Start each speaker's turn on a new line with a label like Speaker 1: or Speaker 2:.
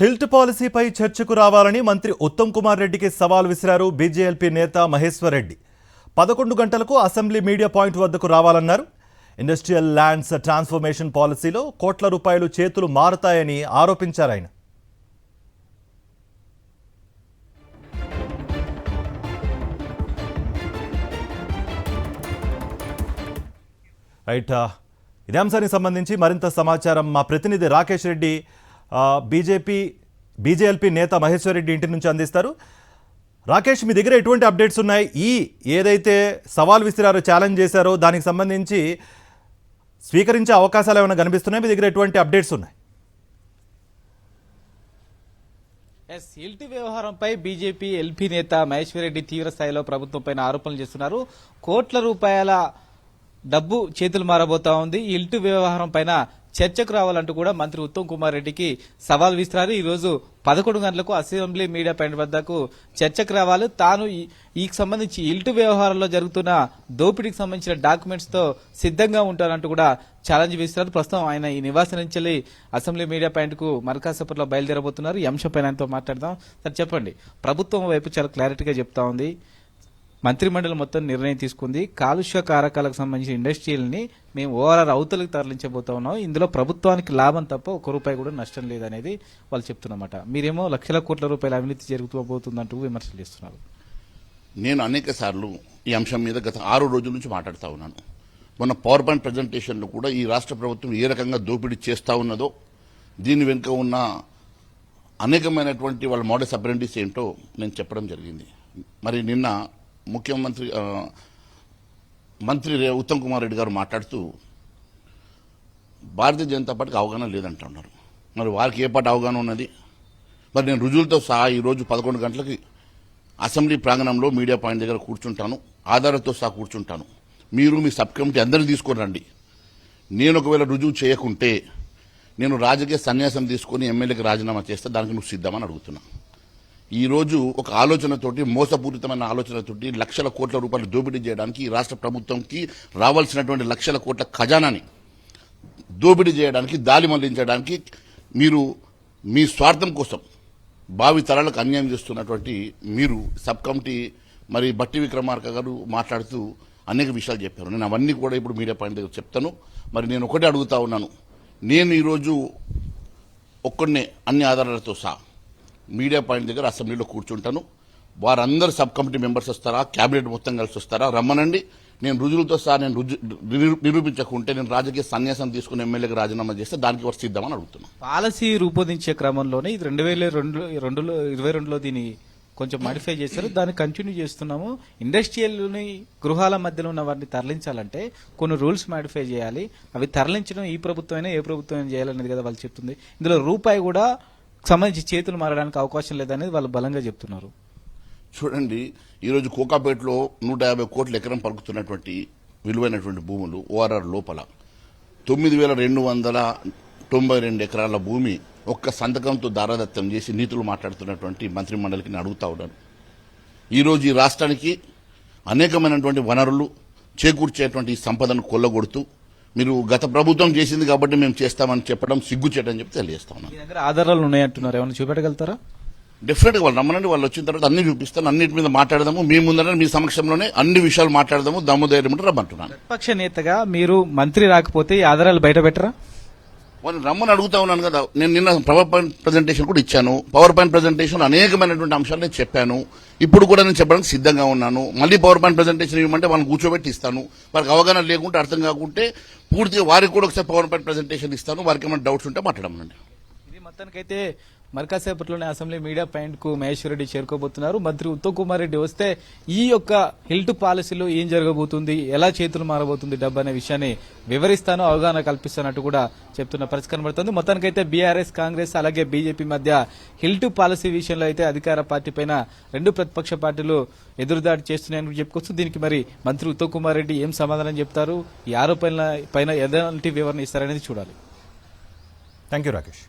Speaker 1: HILT పాలసీపై చర్చకు రావాలని మంత్రి ఉత్తమ్ కుమార్ రెడ్డికి సవాల్ విసిరారు బీజేఎల్పీ నేత మహేశ్వర్ రెడ్డి. 11 గంటలకు అసెంబ్లీ మీడియా పాయింట్ వద్దకు రావాలన్నారు. ఇండస్ట్రియల్ ల్యాండ్స్ ట్రాన్స్ఫర్మేషన్ పాలసీలో కోట్ల రూపాయలు చేతులు మారతాయని ఆరోపించారు ఆయన. రైట్, ఇదే అంశానికి సంబంధించి మరింత సమాచారం మా ప్రతినిధి రాకేష్ రెడ్డి బీజేఎల్పీ నేత మహేశ్వర్ రెడ్డి ఇంటి నుంచి అందిస్తారు. రాకేష్, మీ దగ్గర ఎటువంటి అప్డేట్స్ ఉన్నాయి? ఏదైతే సవాల్ విసిరారో, ఛాలెంజ్ చేశారో దానికి సంబంధించి స్వీకరించే అవకాశాలు ఏమైనా కనిపిస్తున్నాయి? మీ దగ్గర ఎటువంటి అప్డేట్స్ ఉన్నాయి?
Speaker 2: హిల్ట్ వ్యవహారంపై బీజేపీ ఎల్పీ నేత మహేశ్వర్ రెడ్డి తీవ్ర స్థాయిలో ప్రభుత్వంపై ఆరోపణలు చేస్తున్నారు. కోట్ల రూపాయల డబ్బు చేతులు మారబోతా ఉంది. ఈ హిల్ట్ వ్యవహారం పైన చర్చకు రావాలంటూ కూడా మంత్రి ఉత్తమ్ కుమార్ రెడ్డికి సవాల్ విసిరారు. ఈ రోజు 11 గంటలకు అసెంబ్లీ మీడియా పాయింట్ వద్దకు చర్చకు రావాలి. తాను ఈ సంబంధించి హిల్ట్ వ్యవహారంలో జరుగుతున్న దోపిడీకి సంబంధించిన డాక్యుమెంట్స్ తో సిద్ధంగా ఉంటారంటూ కూడా ఛాలెంజ్ విసిరారు. ప్రస్తుతం ఆయన ఈ నివాసం నుంచి అసెంబ్లీ మీడియా పాయింట్ కు మరకాసేపట్లో బయలుదేరబోతున్నారు. ఈ అంశంపై ఆయనతో మాట్లాడదాం. సార్, చెప్పండి, ప్రభుత్వం వైపు చాలా క్లారిటీగా చెప్తా ఉంది. మంత్రిమండలి మొత్తం నిర్ణయం తీసుకుంది. కాలుష్య కారకాలకు సంబంధించిన ఇండస్ట్రీలని మేము ఓఆర్ఆర్ అవతలకు తరలించబోతా ఉన్నాం. ఇందులో ప్రభుత్వానికి లాభం తప్ప 1 రూపాయి కూడా నష్టం లేదనేది వాళ్ళు చెప్తున్నమాట. మీరేమో లక్షల కోట్ల రూపాయల అవినీతి జరుగుతూ విమర్శలు చేస్తున్నారు.
Speaker 3: నేను అనేక సార్లు ఈ అంశం మీద గత 6 రోజుల నుంచి మాట్లాడుతూ ఉన్నాను. మొన్న పవర్ పాయింట్ ప్రజెంటేషన్లో కూడా ఈ రాష్ట్ర ప్రభుత్వం ఏ రకంగా దోపిడీ చేస్తూ ఉన్నదో, దీని వెనుక ఉన్న అనేకమైనటువంటి వాళ్ళ మోడస్ అప్రెంటిస్ ఏంటో నేను చెప్పడం జరిగింది. మరి నిన్న మంత్రి ఉత్తమ్ కుమార్ రెడ్డి గారు మాట్లాడుతూ భారతీయ జనతా పార్టీకి అవగాహన లేదంటున్నారు. మరి వారికి ఏ పాటు అవగాహన ఉన్నది? మరి నేను రుజువులతో సహా ఈరోజు 11 గంటలకి అసెంబ్లీ ప్రాంగణంలో మీడియా పాయింట్ దగ్గర కూర్చుంటాను, ఆధారాలతో సహా కూర్చుంటాను. మీరు మీ సబ్ కమిటీ అందరినీ తీసుకొని రండి. నేను ఒకవేళ రుజువు చేయకుంటే నేను రాజకీయ సన్యాసం తీసుకుని ఎమ్మెల్యేకి రాజీనామా చేస్తే దానికి నువ్వు సిద్ధమని అడుగుతున్నా. ఈరోజు ఒక ఆలోచనతోటి, మోసపూరితమైన ఆలోచనతోటి లక్షల కోట్ల రూపాయలు దోపిడీ చేయడానికి ఈ రాష్ట్ర ప్రభుత్వంకి రావాల్సినటువంటి లక్షల కోట్ల ఖజానాని దోపిడీ చేయడానికి, దారి మళ్లించడానికి మీరు మీ స్వార్థం కోసం భావి తరాలకు అన్యాయం చేస్తున్నటువంటి మీరు సబ్ కమిటీ మరి బట్టి విక్రమార్క గారు మాట్లాడుతూ అనేక విషయాలు చెప్పారు. నేను అవన్నీ కూడా ఇప్పుడు మీడియా పాయింట్ దగ్గర చెప్తాను. మరి నేను ఒకటే అడుగుతా ఉన్నాను. నేను ఈరోజు ఒక్కడనే అన్ని ఆధారాలతో సహా మీడియా పాయింట్ దగ్గర అసెంబ్లీలో కూర్చుంటాను. వారందరూ సబ్ కమిటీ మెంబర్స్ వస్తారా, కేబినెట్ మొత్తం కలిసి వస్తారా, రమ్మనండి. నేను రుజువులతో సహా నేను నిరూపించకుంటే నేను రాజకీయ సన్యాసం తీసుకుని ఎమ్మెల్యేకి రాజీనామా చేస్తే దానికి వారు సిద్ధమని అడుగుతున్నాను.
Speaker 2: పాలసీ రూపొందించే క్రమంలోనే ఇది 2022లో దీన్ని కొంచెం మాడిఫై చేశారు. దాన్ని కంటిన్యూ చేస్తున్నాము. ఇండస్ట్రియల్ని గృహాల మధ్యలో ఉన్న వాటిని తరలించాలంటే కొన్ని రూల్స్ మాడిఫై చేయాలి. అవి తరలించడం ఈ ప్రభుత్వమైనా ఏ ప్రభుత్వం చేయాలనేది కదా వాళ్ళు చెప్తుంది. ఇందులో రూపాయి కూడా సంబంధించి చేతులు మారడానికి అవకాశం లేదనేది వాళ్ళు బలంగా చెప్తున్నారు.
Speaker 3: చూడండి, ఈరోజు కోకాపేటలో 150 కోట్ల ఎకరం పలుకుతున్నటువంటి విలువైనటువంటి భూములు ఓఆర్ఆర్ లోపల 9,292 ఎకరాల భూమి ఒక్క సంతకంతో దారాదత్తం చేసి నీతులు మాట్లాడుతున్నటువంటి మంత్రి మండలికి నేను అడుగుతా ఉన్నాను. ఈరోజు ఈ రాష్ట్రానికి అనేకమైనటువంటి వనరులు చేకూర్చేటువంటి సంపదను కొల్లగొడుతూ మీరు గత ప్రభుత్వం చేసింది కాబట్టి మేము చేస్తామని చెప్పడం సిగ్గుచేటని చెప్పి తెలియజేస్తా ఉన్నాను.
Speaker 2: మీ దగ్గర ఆధారాలు ఉన్నాయంటున్నారు, ఏమైనా చూపెట్టగలుగుతారా?
Speaker 3: డెఫినెట్ గా వాళ్ళు రమ్మనండి. వాళ్ళు వచ్చిన తర్వాత అన్ని చూపిస్తాను, అన్నింటి మీద మాట్లాడదాము. మీ ముందర మీ సమక్షంలోనే అన్ని విషయాలు మాట్లాడదాము. దమ్ము ధైర్యం ఉంటే రమ్మంటున్నాను.
Speaker 2: ప్రతిపక్ష నేతగా మీరు మంత్రి రాకపోతే ఈ ఆధారాలు బయట పెట్టరా?
Speaker 3: వాళ్ళని రమ్మని అడుగుతా ఉన్నాను కదా. నేను నిన్న పవర్ పాయింట్ ప్రజెంటేషన్ కూడా ఇచ్చాను. పవర్ పాయింట్ ప్రజెంటేషన్ అనేకమైనటువంటి అంశాలు నేను చెప్పాను. ఇప్పుడు కూడా నేను చెప్పడానికి సిద్ధంగా ఉన్నాను. మళ్ళీ పవర్ పాయింట్ ప్రజెంటేషన్ ఇవ్వమంటే వాళ్ళని కూర్చోబెట్టి ఇస్తాను. వారికి అవగాహన లేకుంటే, అర్థం కాకుంటే పూర్తిగా వారికి కూడా ఒకసారి పవర్ పాయింట్ ప్రజెంటేషన్ ఇస్తాను. వారికి ఏమైనా డౌట్స్ ఉంటే మాట్లాడమనండి.
Speaker 2: ఇది మొత్తానికైతే మరికాసేపట్లోనే అసెంబ్లీ మీడియా పాయింట్ కు మహేశ్వర్ రెడ్డి చేరుకోబోతున్నారు. మంత్రి ఉత్తమ్ కుమార్ రెడ్డి వస్తే ఈ యొక్క హిల్ట్ పాలసీలో ఏం జరగబోతుంది, ఎలా చేతులు మారబోతుంది డబ్బు అనే విషయాన్ని వివరిస్తాను, అవగాహన కల్పిస్తానంటూ కూడా చెప్తున్న పరిస్థితి కనబడుతుంది. మొత్తానికైతే బీఆర్ఎస్, కాంగ్రెస్ అలాగే బీజేపీ మధ్య హిల్ట్ పాలసీ విషయంలో అయితే అధికార పార్టీ పైన 2 ప్రతిపక్ష పార్టీలు ఎదురుదాడి చేస్తున్నాయని చెప్పుకోవచ్చు. దీనికి మరి మంత్రి ఉత్తమ్ కుమార్ రెడ్డి ఏం సమాధానం చెప్తారు, ఈ ఆరోపణల పైన ఎలాంటి వివరణ ఇస్తారనేది చూడాలి.
Speaker 1: Thank you Rakesh.